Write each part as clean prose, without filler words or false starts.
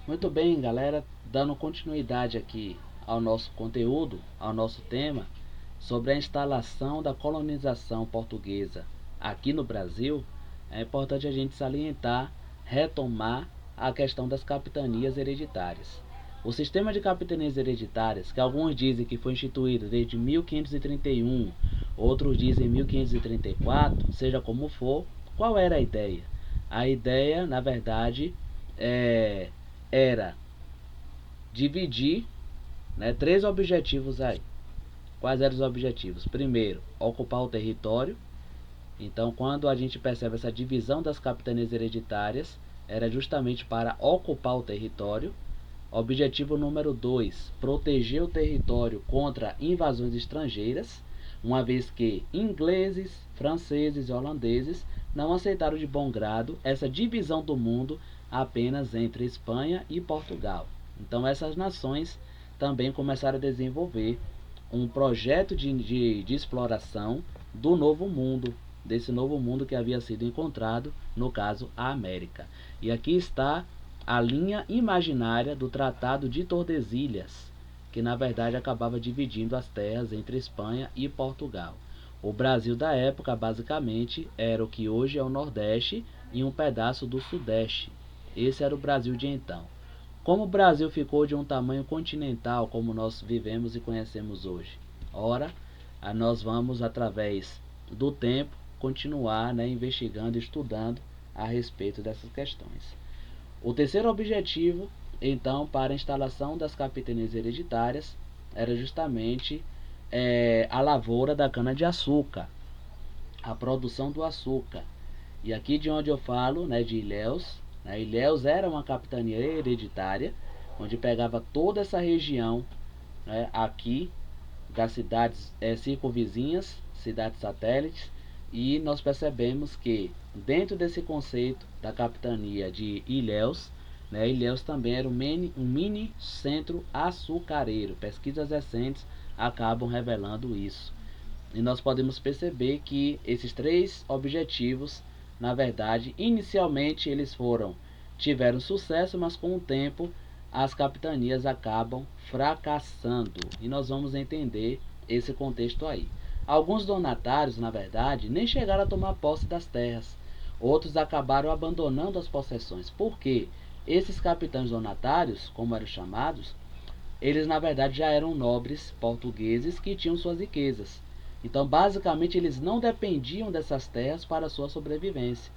Muito bem, galera, dando continuidade aqui ao nosso conteúdo, ao nosso tema, sobre a instalação da colonização portuguesa aqui no Brasil, é importante a gente salientar, retomar a questão das capitanias hereditárias. O sistema de capitanias hereditárias, que alguns dizem que foi instituído desde 1531, outros dizem 1534, seja como for, qual era a ideia? A ideia, na verdade, era dividir, né, três objetivos aí. Quais eram os objetivos? Primeiro, ocupar o território. Então, quando a gente percebe essa divisão das capitanias hereditárias, era justamente para ocupar o território. Objetivo número 2, proteger o território contra invasões estrangeiras, uma vez que ingleses, franceses e holandeses não aceitaram de bom grado essa divisão do mundo apenas entre Espanha e Portugal. Então essas nações também começaram a desenvolver um projeto de exploração do novo mundo, desse novo mundo que havia sido encontrado, no caso a América. E aqui está a linha imaginária do Tratado de Tordesilhas, que na verdade acabava dividindo as terras entre Espanha e Portugal. O Brasil da época basicamente era o que hoje é o Nordeste e um pedaço do Sudeste. Esse era o Brasil de então. Como o Brasil ficou de um tamanho continental como nós vivemos e conhecemos hoje? Ora, nós vamos, através do tempo, continuar, né, investigando e estudando a respeito dessas questões. O terceiro objetivo, então, para a instalação das capitanias hereditárias era justamente a lavoura da cana-de-açúcar, a produção do açúcar. E aqui de onde eu falo, né, de Ilhéus, né, Ilhéus era uma capitania hereditária, onde pegava toda essa região, né, aqui das cidades circunvizinhas, cidades satélites, e nós percebemos que dentro desse conceito da capitania de Ilhéus, né, Ilhéus também era um mini centro açucareiro. Pesquisas recentes acabam revelando isso. E nós podemos perceber que esses três objetivos, na verdade, inicialmente eles tiveram sucesso, mas com o tempo as capitanias acabam fracassando. E nós vamos entender esse contexto aí. Alguns donatários, na verdade, nem chegaram a tomar posse das terras. Outros acabaram abandonando as possessões. Por quê? Esses capitães donatários, como eram chamados, eles na verdade já eram nobres portugueses que tinham suas riquezas. Então, basicamente, eles não dependiam dessas terras para sua sobrevivência.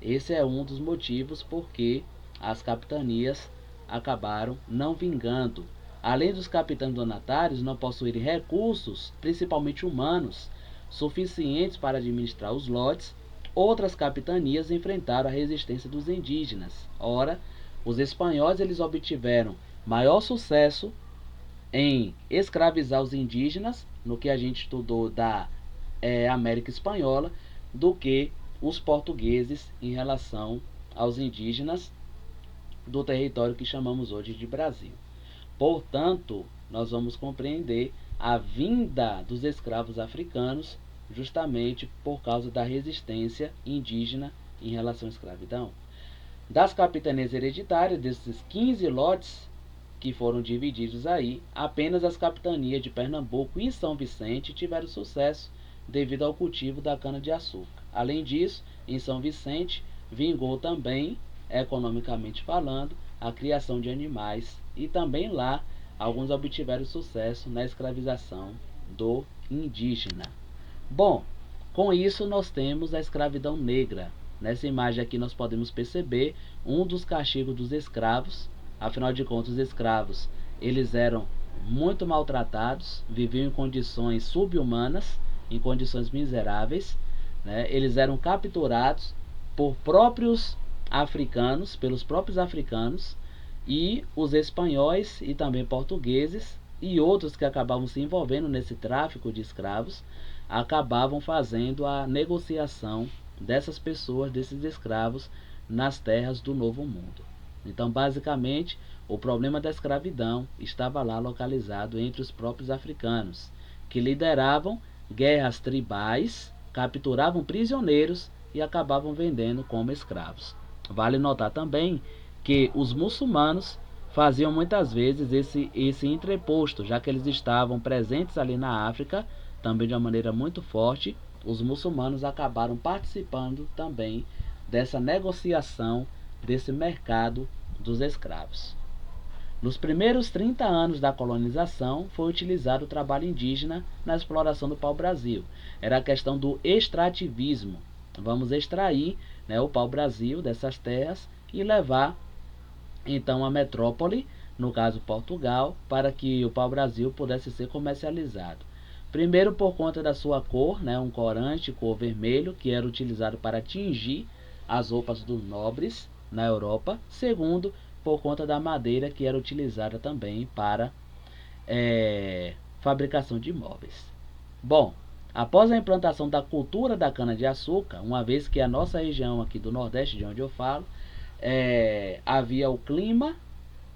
Esse é um dos motivos porque as capitanias acabaram não vingando. Além dos capitães donatários não possuírem recursos, principalmente humanos, suficientes para administrar os lotes, outras capitanias enfrentaram a resistência dos indígenas. Ora, os espanhóis eles obtiveram maior sucesso em escravizar os indígenas, no que a gente estudou da América Espanhola, do que os portugueses em relação aos indígenas do território que chamamos hoje de Brasil. Portanto, nós vamos compreender a vinda dos escravos africanos justamente por causa da resistência indígena em relação à escravidão. Das capitanias hereditárias, desses 15 lotes que foram divididos aí, apenas as capitanias de Pernambuco e São Vicente tiveram sucesso devido ao cultivo da cana-de-açúcar. Além disso, em São Vicente, vingou também, economicamente falando, a criação de animais e também lá alguns obtiveram sucesso na escravização do indígena. Bom, com isso nós temos a escravidão negra. Nessa imagem aqui nós podemos perceber um dos castigos dos escravos. Afinal de contas, os escravos eles eram muito maltratados, viviam em condições subhumanas, em condições miseráveis, né? Eles eram capturados por próprios africanos, pelos próprios africanos, e os espanhóis e também portugueses e outros que acabavam se envolvendo nesse tráfico de escravos acabavam fazendo a negociação dessas pessoas, desses escravos, nas terras do Novo Mundo. Então, basicamente, o problema da escravidão estava lá localizado entre os próprios africanos, que lideravam guerras tribais, capturavam prisioneiros e acabavam vendendo como escravos. Vale notar também que os muçulmanos faziam muitas vezes esse entreposto, já que eles estavam presentes ali na África, também de uma maneira muito forte. Os muçulmanos acabaram participando também dessa negociação, desse mercado dos escravos. Nos primeiros 30 anos da colonização, foi utilizado o trabalho indígena na exploração do pau-brasil. Era a questão do extrativismo. Vamos extrair, né, o pau-brasil dessas terras e levar então a metrópole, no caso Portugal, para que o pau-brasil pudesse ser comercializado. Primeiro por conta da sua cor, né, um corante cor vermelho, que era utilizado para tingir as roupas dos nobres na Europa. Segundo, por conta da madeira, que era utilizada também para fabricação de móveis. Bom, após a implantação da cultura da cana-de-açúcar, uma vez que a nossa região aqui do Nordeste, de onde eu falo, havia o clima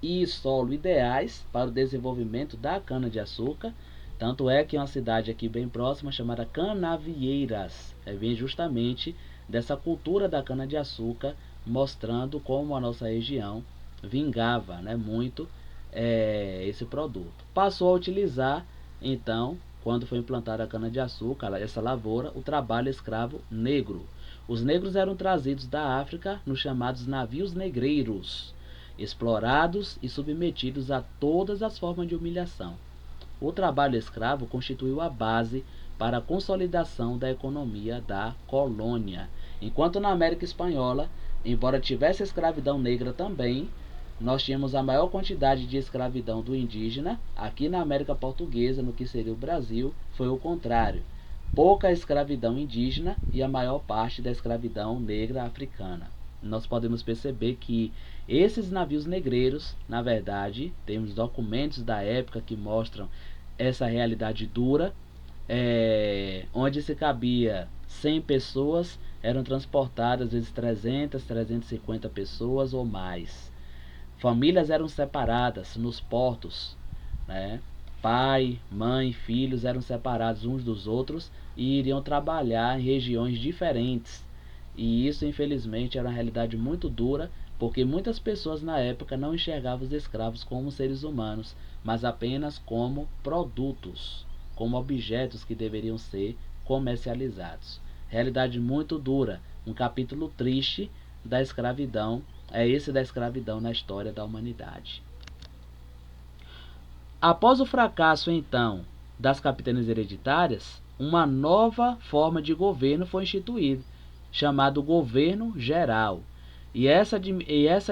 e solo ideais para o desenvolvimento da cana-de-açúcar. Tanto é que uma cidade aqui bem próxima, chamada Canavieiras, vem justamente dessa cultura da cana-de-açúcar, mostrando como a nossa região vingava, né, muito esse produto. Passou a utilizar, então, quando foi implantada a cana-de-açúcar, essa lavoura, o trabalho escravo negro. Os negros eram trazidos da África nos chamados navios negreiros, explorados e submetidos a todas as formas de humilhação. O trabalho escravo constituiu a base para a consolidação da economia da colônia. Enquanto na América Espanhola, embora tivesse escravidão negra também, nós tínhamos a maior quantidade de escravidão do indígena. Aqui na América Portuguesa, no que seria o Brasil, foi o contrário. Pouca escravidão indígena e a maior parte da escravidão negra africana. Nós podemos perceber que esses navios negreiros, na verdade, temos documentos da época que mostram essa realidade dura, onde se cabia 100 pessoas, eram transportadas às vezes 300, 350 pessoas ou mais. Famílias eram separadas nos portos, né? Pai, mãe, filhos eram separados uns dos outros e iriam trabalhar em regiões diferentes. E isso, infelizmente, era uma realidade muito dura, porque muitas pessoas na época não enxergavam os escravos como seres humanos, mas apenas como produtos, como objetos que deveriam ser comercializados. Realidade muito dura, um capítulo triste da escravidão, esse da escravidão na história da humanidade. Após o fracasso, então, das capitanias hereditárias, uma nova forma de governo foi instituída, chamado governo geral. E essa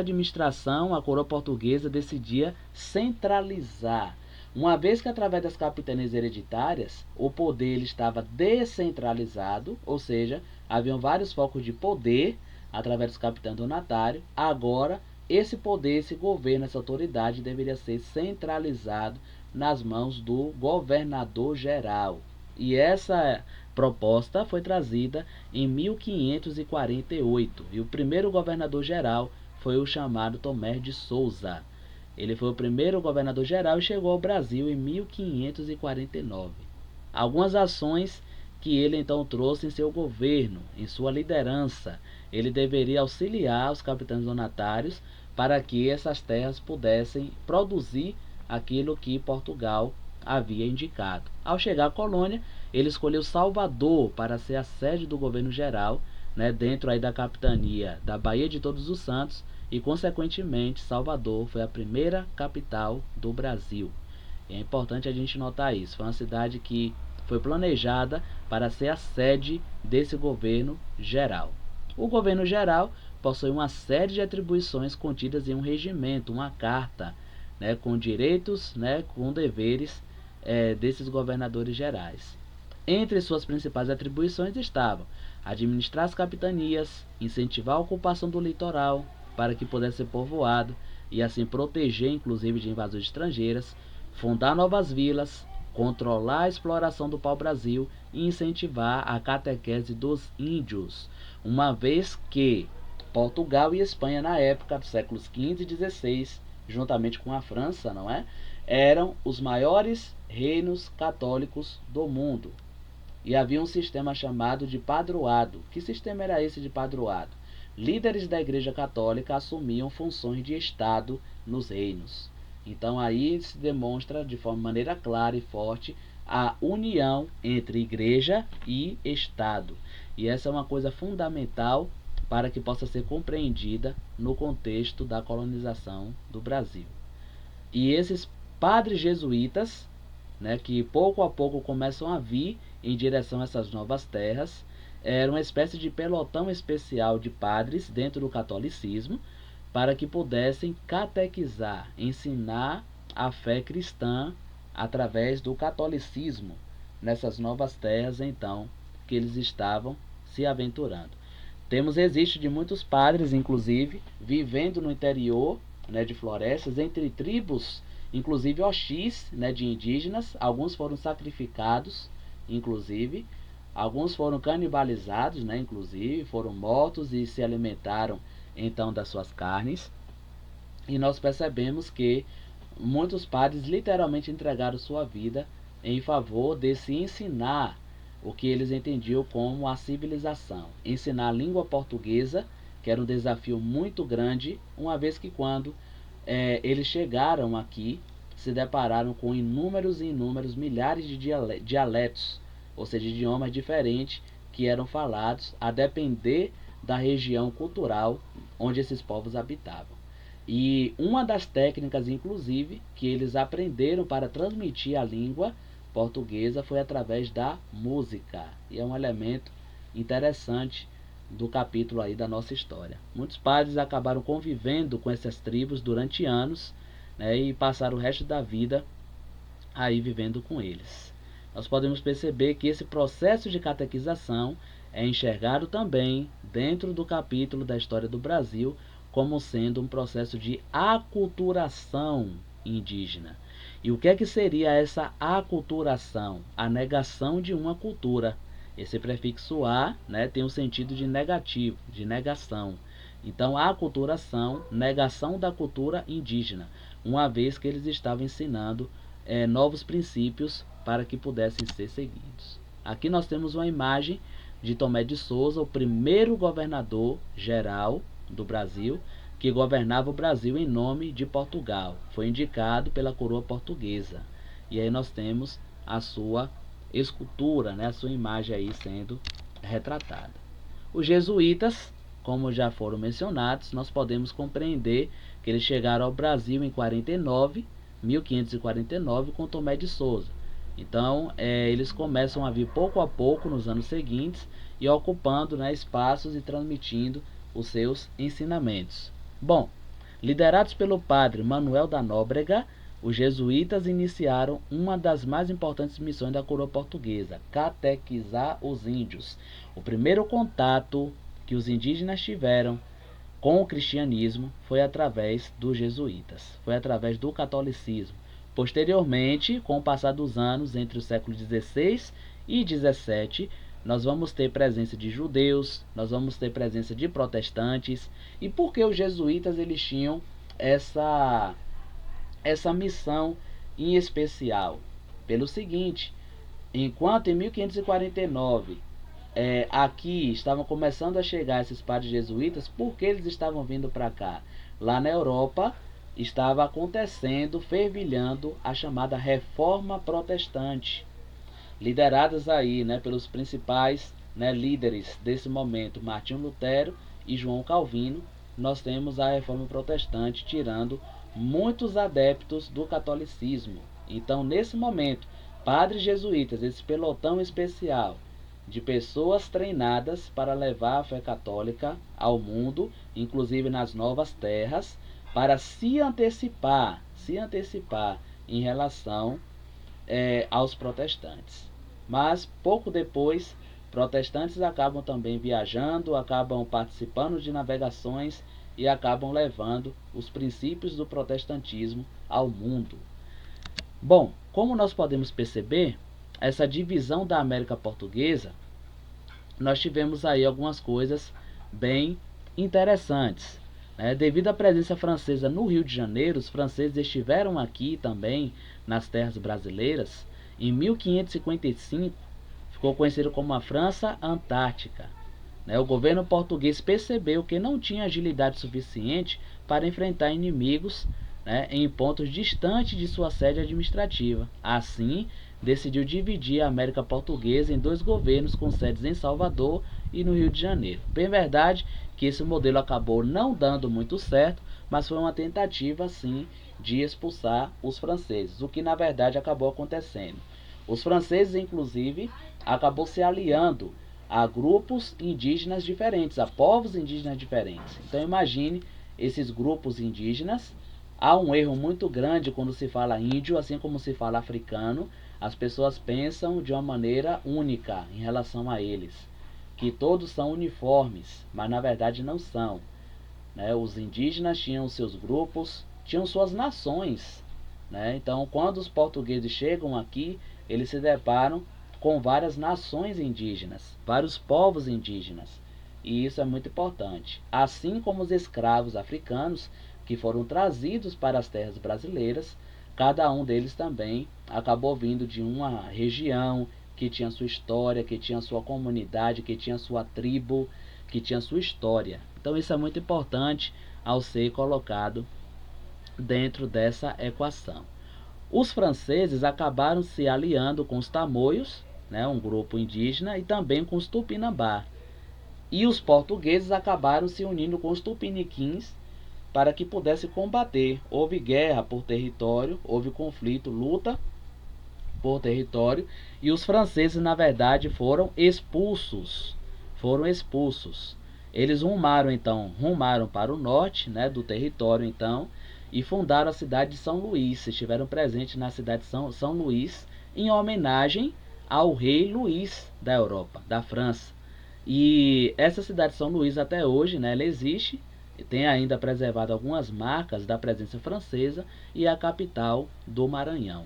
administração, a coroa portuguesa decidia centralizar. Uma vez que através das capitanias hereditárias, o poder ele estava descentralizado, ou seja, haviam vários focos de poder através dos capitães donatários. Agora, esse poder, esse governo, essa autoridade deveria ser centralizado nas mãos do governador geral. E essa proposta foi trazida em 1548. E o primeiro governador geral foi o chamado Tomé de Souza. Ele foi o primeiro governador geral e chegou ao Brasil em 1549. Algumas ações que ele então trouxe em seu governo, em sua liderança. Ele deveria auxiliar os capitães donatários para que essas terras pudessem produzir aquilo que Portugal havia indicado. Ao chegar à colônia, ele escolheu Salvador para ser a sede do governo geral, né, dentro aí da capitania da Baía de Todos os Santos, e consequentemente Salvador foi a primeira capital do Brasil. E é importante a gente notar isso. Foi uma cidade que foi planejada para ser a sede desse governo geral. O governo geral possui uma série de atribuições contidas em um regimento, uma carta, né, com direitos, né, com deveres desses governadores gerais. Entre suas principais atribuições estavam administrar as capitanias, incentivar a ocupação do litoral para que pudesse ser povoado e assim proteger inclusive de invasões estrangeiras, fundar novas vilas, controlar a exploração do pau-brasil e incentivar a catequese dos índios, uma vez que Portugal e Espanha na época dos séculos XV e XVI, juntamente com a França, não é? Eram os maiores reinos católicos do mundo. E havia um sistema chamado de padroado. Que sistema era esse de padroado? Líderes da Igreja Católica assumiam funções de Estado nos reinos. Então aí se demonstra de maneira clara e forte a união entre igreja e Estado. E essa é uma coisa fundamental para que possa ser compreendida no contexto da colonização do Brasil. E esses padres jesuítas, né, que pouco a pouco começam a vir em direção a essas novas terras, era uma espécie de pelotão especial de padres dentro do catolicismo, para que pudessem catequizar, ensinar a fé cristã através do catolicismo nessas novas terras, então, que eles estavam se aventurando. Temos registro de muitos padres, inclusive, vivendo no interior, né, de florestas, entre tribos, inclusive Oxis, né, de indígenas. Alguns foram sacrificados, inclusive. Alguns foram canibalizados, né, inclusive, foram mortos e se alimentaram então das suas carnes. E nós percebemos que muitos padres literalmente entregaram sua vida em favor de se ensinar o que eles entendiam como a civilização, ensinar a língua portuguesa, que era um desafio muito grande, uma vez que quando eles chegaram aqui, se depararam com inúmeros e inúmeros milhares de dialetos, ou seja, idiomas diferentes que eram falados a depender da região cultural onde esses povos habitavam. E uma das técnicas, inclusive, que eles aprenderam para transmitir a língua portuguesa foi através da música. E é um elemento interessante do capítulo aí da nossa história. Muitos padres acabaram convivendo com essas tribos durante anos, né, e passaram o resto da vida aí vivendo com eles. Nós podemos perceber que esse processo de catequização é enxergado também dentro do capítulo da história do Brasil como sendo um processo de aculturação indígena. E o que é que seria essa aculturação? A negação de uma cultura. Esse prefixo a, né, tem o sentido de negativo, de negação. Então, a aculturação, negação da cultura indígena, uma vez que eles estavam ensinando novos princípios para que pudessem ser seguidos. Aqui nós temos uma imagem de Tomé de Souza, o primeiro governador geral do Brasil, que governava o Brasil em nome de Portugal. Foi indicado pela coroa portuguesa. E aí nós temos a sua escultura, né, a sua imagem aí sendo retratada. Os jesuítas, como já foram mencionados, nós podemos compreender que eles chegaram ao Brasil em 1549, com Tomé de Souza. Então, eles começam a vir pouco a pouco nos anos seguintes e ocupando, né, espaços e transmitindo os seus ensinamentos. Bom, liderados pelo padre Manuel da Nóbrega, os jesuítas iniciaram uma das mais importantes missões da coroa portuguesa, catequizar os índios. O primeiro contato que os indígenas tiveram com o cristianismo foi através dos jesuítas, foi através do catolicismo. Posteriormente, com o passar dos anos, entre o século XVI e XVII, nós vamos ter presença de judeus, nós vamos ter presença de protestantes. E por que os jesuítas eles tinham essa missão em especial? Pelo seguinte, enquanto em 1549 aqui estavam começando a chegar esses padres jesuítas, por que eles estavam vindo para cá? Lá na Europa estava acontecendo, fervilhando a chamada Reforma Protestante, lideradas aí, né, pelos principais, né, líderes desse momento, Martinho Lutero e João Calvino. Nós temos a Reforma Protestante tirando muitos adeptos do catolicismo. Então, nesse momento, padres jesuítas, esse pelotão especial de pessoas treinadas para levar a fé católica ao mundo, inclusive nas novas terras, para se antecipar em relação aos protestantes. Mas pouco depois, protestantes acabam também viajando, acabam participando de navegações e acabam levando os princípios do protestantismo ao mundo. Bom, como nós podemos perceber, essa divisão da América Portuguesa, nós tivemos aí algumas coisas bem interessantes. Devido à presença francesa no Rio de Janeiro, os franceses estiveram aqui também nas terras brasileiras. Em 1555, ficou conhecido como a França Antártica. O governo português percebeu que não tinha agilidade suficiente para enfrentar inimigos né, em pontos distantes de sua sede administrativa. Assim, decidiu dividir a América Portuguesa em dois governos com sedes em Salvador e no Rio de Janeiro. Bem verdade que esse modelo acabou não dando muito certo, mas foi uma tentativa, sim, de expulsar os franceses, o que na verdade acabou acontecendo. Os franceses, inclusive, acabou se aliando a grupos indígenas diferentes, a povos indígenas diferentes. Então imagine esses grupos indígenas. Há um erro muito grande quando se fala índio, assim como se fala africano. As pessoas pensam de uma maneira única em relação a eles, que todos são uniformes, mas na verdade não são, né? Os indígenas tinham seus grupos, tinham suas nações, né? Então, quando os portugueses chegam aqui, eles se deparam com várias nações indígenas, vários povos indígenas, e isso é muito importante. Assim como os escravos africanos que foram trazidos para as terras brasileiras, cada um deles também acabou vindo de uma região que tinha sua história, que tinha sua comunidade, que tinha sua tribo, que tinha sua história. Então isso é muito importante ao ser colocado dentro dessa equação. Os franceses acabaram se aliando com os tamoios, né, um grupo indígena, e também com os tupinambá. E os portugueses acabaram se unindo com os tupiniquins para que pudesse combater. Houve guerra por território, houve conflito, luta por território, e os franceses, na verdade, foram expulsos. Eles rumaram para o norte, né, do território, então, e fundaram a cidade de São Luís. Estiveram presentes na cidade de São Luís, em homenagem ao rei Luís da Europa, da França. E essa cidade de São Luís até hoje, né, ela existe, tem ainda preservado algumas marcas da presença francesa, e é a capital do Maranhão.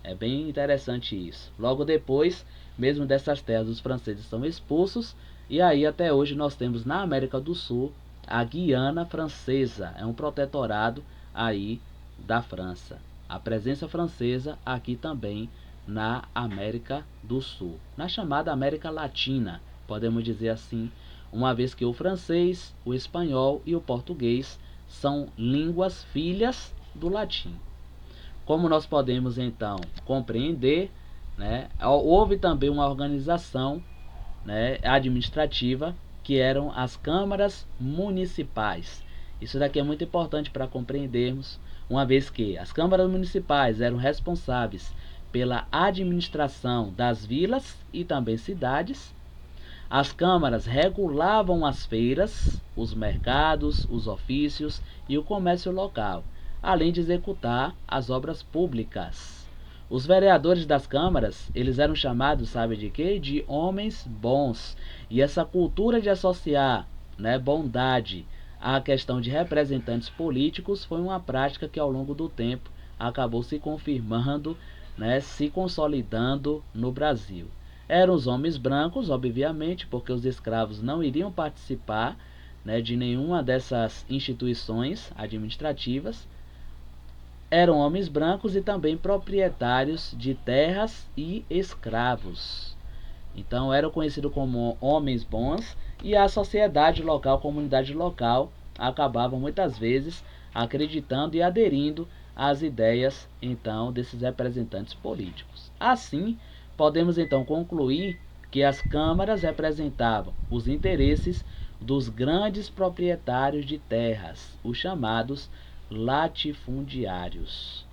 É bem interessante isso. Logo depois, mesmo dessas terras, os franceses são expulsos, e aí até hoje nós temos na América do Sul a Guiana Francesa, é um protetorado aí da França. A presença francesa aqui também na América do Sul, na chamada América Latina, podemos dizer assim, uma vez que o francês, o espanhol e o português são línguas filhas do latim. Como nós podemos então compreender, né, houve também uma organização, né, administrativa, que eram as câmaras municipais. Isso daqui é muito importante para compreendermos, uma vez que as câmaras municipais eram responsáveis pela administração das vilas e também cidades. As câmaras regulavam as feiras, os mercados, os ofícios e o comércio local, além de executar as obras públicas. Os vereadores das câmaras, eles eram chamados, sabe de quê? De homens bons. E essa cultura de associar, né, bondade à questão de representantes políticos foi uma prática que ao longo do tempo acabou se confirmando, né, se consolidando no Brasil. Eram os homens brancos, obviamente, porque os escravos não iriam participar, né, de nenhuma dessas instituições administrativas. Eram homens brancos e também proprietários de terras e escravos. Então eram conhecidos como homens bons, e a sociedade local, a comunidade local, acabava muitas vezes acreditando e aderindo às ideias então desses representantes políticos. Assim, podemos então concluir que as câmaras representavam os interesses dos grandes proprietários de terras, os chamados latifundiários.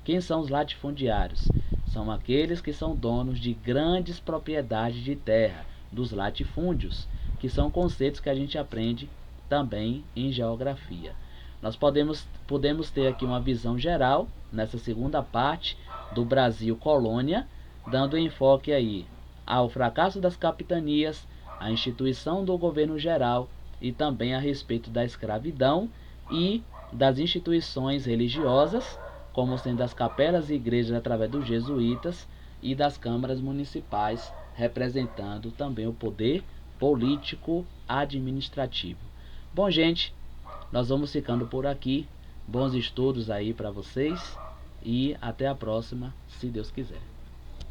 Quem são os latifundiários? São aqueles que são donos de grandes propriedades de terra, dos latifúndios, que são conceitos que a gente aprende também em geografia. Nós podemos ter aqui uma visão geral, nessa segunda parte, do Brasil colônia, dando enfoque aí ao fracasso das capitanias, à instituição do governo geral, e também a respeito da escravidão e das instituições religiosas, como sendo as capelas e igrejas através dos jesuítas, e das câmaras municipais, representando também o poder político administrativo. Bom, gente, nós vamos ficando por aqui. Bons estudos aí para vocês, e até a próxima, se Deus quiser.